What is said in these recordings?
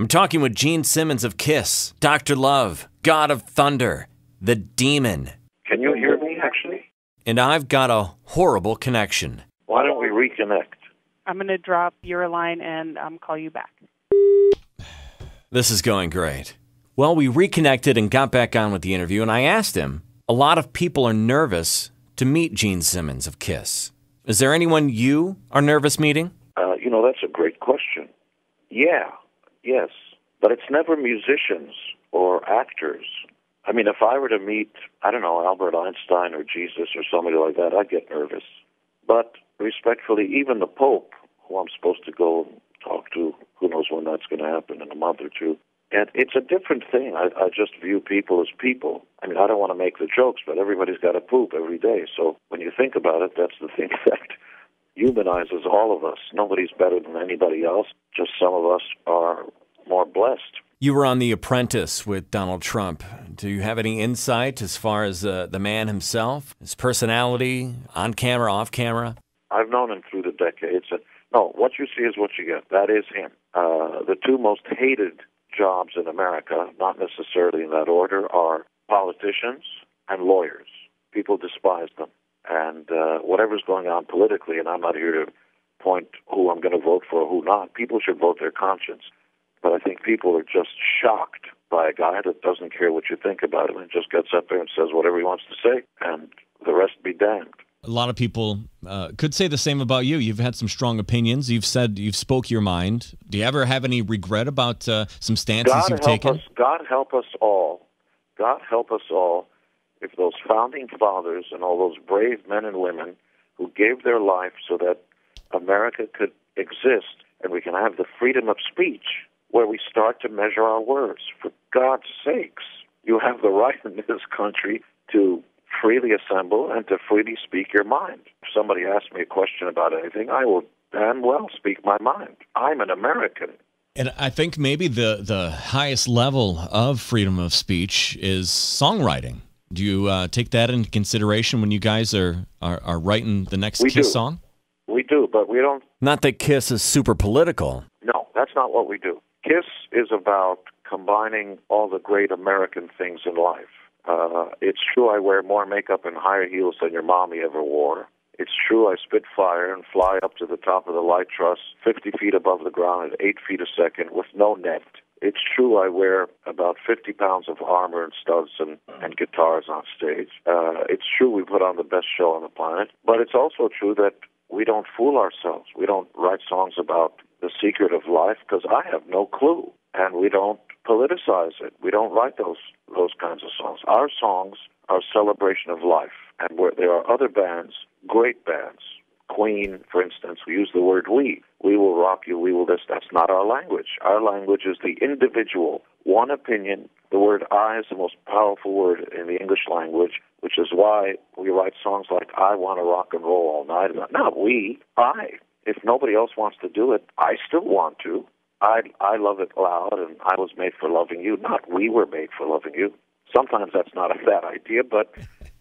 I'm talking with Gene Simmons of Kiss, Dr. Love, God of Thunder, The Demon. Can you hear me, actually? And I've got a horrible connection. Why don't we reconnect? I'm going to drop your line and call you back. This is going great. Well, we reconnected and got back on with the interview, and I asked him, a lot of people are nervous to meet Gene Simmons of Kiss. Is there anyone you are nervous meeting? That's a great question. Yeah, yes. But it's never musicians or actors. I mean, if I were to meet, Albert Einstein or Jesus or somebody like that, I'd get nervous. But respectfully, even the Pope, who I'm supposed to go talk to, who knows when that's going to happen, in a month or two. And it's a different thing. I just view people as people. I mean, I don't want to make the jokes, but everybody's got to poop every day. So when you think about it, that's the thing that humanizes all of us. Nobody's better than anybody else. Just some of us are more blessed. You were on The Apprentice with Donald Trump. Do you have any insight as far as the man himself, his personality, on camera, off camera? I've known him through the decades. No, what you see is what you get. That is him. The two most hated jobs in America, not necessarily in that order, are politicians and lawyers. People despise them. And whatever's going on politically, and I'm not here to point who I'm going to vote for or who not, people should vote their conscience. But I think people are just shocked by a guy that doesn't care what you think about him and just gets up there and says whatever he wants to say, and the rest be damned. A lot of people could say the same about you. You've had some strong opinions. You've spoke your mind. Do you ever have any regret about some stances you've taken? God help us all. God help us all if those founding fathers and all those brave men and women who gave their life so that America could exist and we can have the freedom of speech where we start to measure our words. For God's sakes, you have the right in this country to freely assemble and to freely speak your mind. If somebody asks me a question about anything, I will damn well speak my mind. I'm an American. And I think maybe the highest level of freedom of speech is songwriting. Do you take that into consideration when you guys are writing the next Kiss song? We do, but we don't. Not that Kiss is super political. No, that's not what we do. Kiss is about combining all the great American things in life. It's true I wear more makeup and higher heels than your mommy ever wore. It's true I spit fire and fly up to the top of the light truss 50 feet above the ground at 8 feet a second with no net. It's true I wear about 50 pounds of armor and studs and guitars on stage. It's true we put on the best show on the planet. But it's also true that we don't fool ourselves. We don't write songs about the secret of life because I have no clue. And we don't politicize it. We don't write those kinds of songs. Our songs are a celebration of life. And where there are other bands, great bands, Queen, for instance, we use the word we. We will rock you, we will this. That's not our language. Our language is the individual, one opinion. The word I is the most powerful word in the English language, which is why we write songs like I Want to Rock and Roll All Night. Not we, I. If nobody else wants to do it, I still want to. I love it loud, and I was made for loving you. Not we were made for loving you. Sometimes that's not a bad idea, but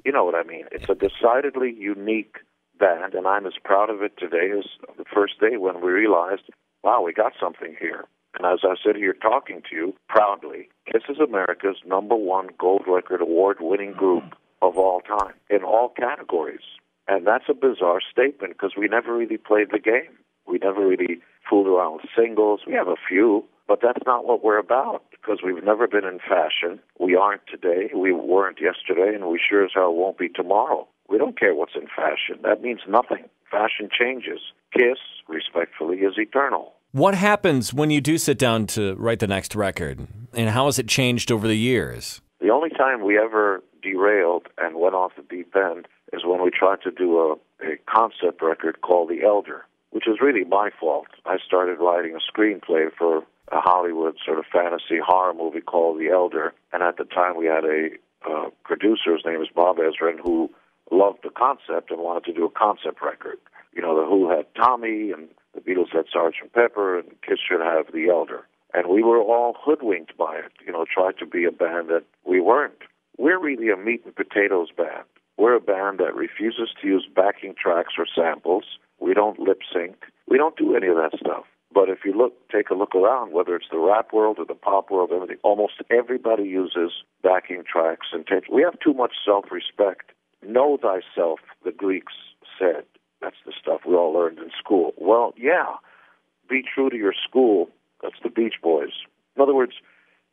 you know what I mean. It's a decidedly unique band, and I'm as proud of it today as the first day when we realized, wow, we got something here. And as I sit here talking to you proudly, Kiss is America's #1 gold record award-winning group of all time in all categories. And that's a bizarre statement because we never really played the game. We never really fooled around with singles. We have a few, but that's not what we're about because we've never been in fashion. We aren't today. We weren't yesterday, and we sure as hell won't be tomorrow. We don't care what's in fashion. That means nothing. Fashion changes. Kiss, respectfully, is eternal. What happens when you do sit down to write the next record, and how has it changed over the years? The only time we ever derailed and went off the deep end is when we tried to do a concept record called The Elder, which is really my fault. I started writing a screenplay for a Hollywood sort of fantasy horror movie called The Elder, and at the time we had a producer, his name is Bob Ezrin, who loved the concept and wanted to do a concept record. You know, the Who had Tommy, and the Beatles had Sgt. Pepper, and Kiss should have The Elder. And we were all hoodwinked by it, tried to be a band that we weren't. We're really a meat and potatoes band. We're a band that refuses to use backing tracks or samples. We don't lip sync. We don't do any of that stuff. But if you take a look around, whether it's the rap world or the pop world, everything, almost everybody uses backing tracks and tapes. We have too much self-respect. Know thyself, the Greeks said. That's the stuff we all learned in school. Well, yeah, be true to your school. That's the Beach Boys. In other words,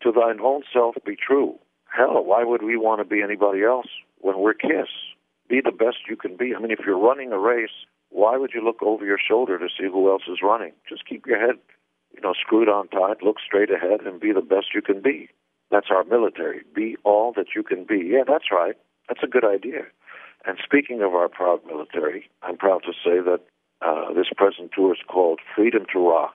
to thine own self be true. Hell, why would we want to be anybody else when we're Kiss? Be the best you can be. I mean, if you're running a race, why would you look over your shoulder to see who else is running? Just keep your head, screwed on tight, look straight ahead, and be the best you can be. That's our military. Be all that you can be. Yeah, that's right. That's a good idea. And speaking of our proud military, I'm proud to say that this present tour is called Freedom to Rock.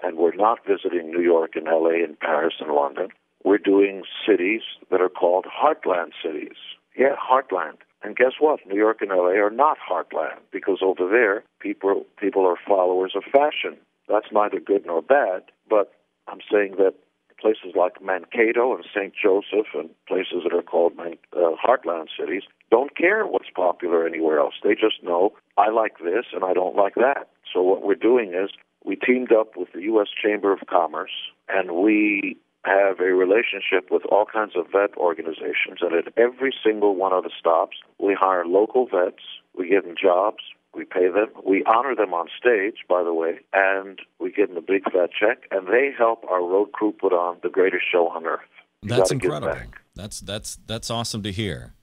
And we're not visiting New York and L.A. and Paris and London. We're doing cities that are called heartland cities. Yeah, heartland. And guess what? New York and L.A. are not heartland, because over there, people are followers of fashion. That's neither good nor bad, but I'm saying that places like Mankato and St. Joseph and places that are called heartland cities don't care what's popular anywhere else. They just know, I like this and I don't like that. So what we're doing is we teamed up with the U.S. Chamber of Commerce, and we have a relationship with all kinds of vet organizations, and at every single one of the stops, we hire local vets, we give them jobs, we pay them, we honor them on stage, by the way, and we give them a big fat check, and they help our road crew put on the greatest show on earth. That's incredible. That's awesome to hear.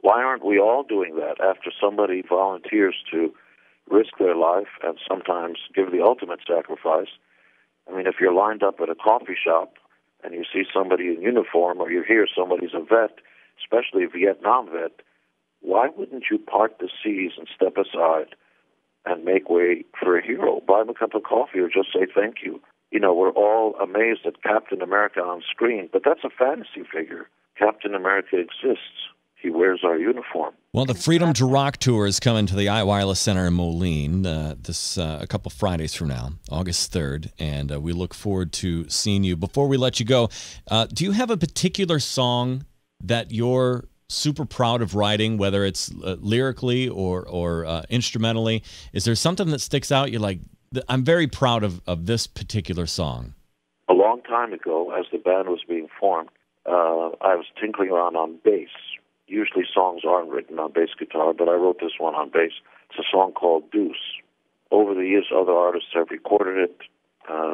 Why aren't we all doing that after somebody volunteers to risk their life and sometimes give the ultimate sacrifice? I mean, if you're lined up at a coffee shop and you see somebody in uniform, or you hear somebody's a vet, especially a Vietnam vet, why wouldn't you part the seas and step aside and make way for a hero? Buy him a cup of coffee or just say thank you. We're all amazed at Captain America on screen, but that's a fantasy figure. Captain America exists. He wears our uniform. Well, the Freedom to Rock Tour is coming to the iWireless Center in Moline a couple Fridays from now, August 3rd, and we look forward to seeing you. Before we let you go, do you have a particular song that you're super proud of writing, whether it's lyrically or instrumentally? Is there something that sticks out? You're like, I'm very proud of this particular song. A long time ago, as the band was being formed, I was tinkling around on bass. Usually songs aren't written on bass guitar, but I wrote this one on bass. It's a song called Deuce. Over the years, other artists have recorded it.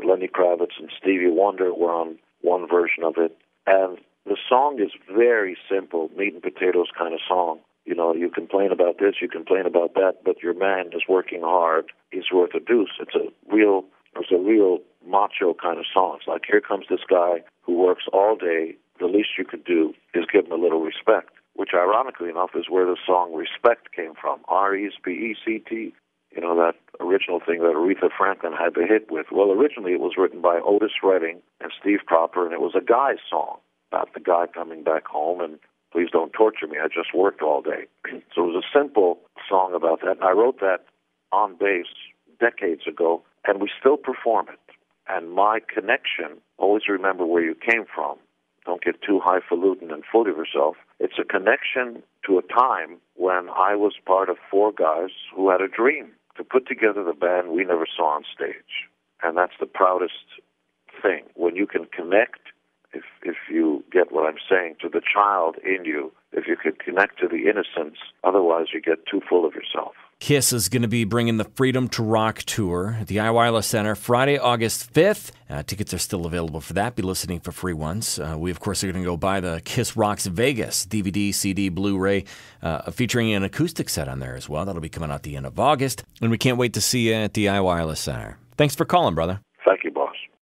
Lenny Kravitz and Stevie Wonder were on one version of it. And the song is very simple, meat and potatoes kind of song. You complain about this, you complain about that, but your man is working hard. He's worth a deuce. It's a real macho kind of song. It's like, here comes this guy who works all day. The least you could do is give him a little respect, which ironically enough is where the song Respect came from, R-E-S-P-E-C-T. That original thing that Aretha Franklin had the hit with. Well, originally it was written by Otis Redding and Steve Cropper, and it was a guy's song about the guy coming back home and please don't torture me, I just worked all day. So it was a simple song about that, and I wrote that on bass decades ago, and we still perform it. And my connection, always remember where you came from. Don't get too highfalutin and full of yourself. It's a connection to a time when I was part of four guys who had a dream to put together the band we never saw on stage. And that's the proudest thing. When you can connect, if you get what I'm saying, to the child in you, if you could connect to the innocence, otherwise you get too full of yourself. Kiss is going to be bringing the Freedom to Rock Tour at the iWireless Center Friday, August 5th. Tickets are still available for that. Be listening for free ones. We, of course, are going to go buy the Kiss Rocks Vegas DVD, CD, Blu-ray, featuring an acoustic set on there as well. That'll be coming out the end of August. And we can't wait to see you at the iWireless Center. Thanks for calling, brother. Thank you, Bob.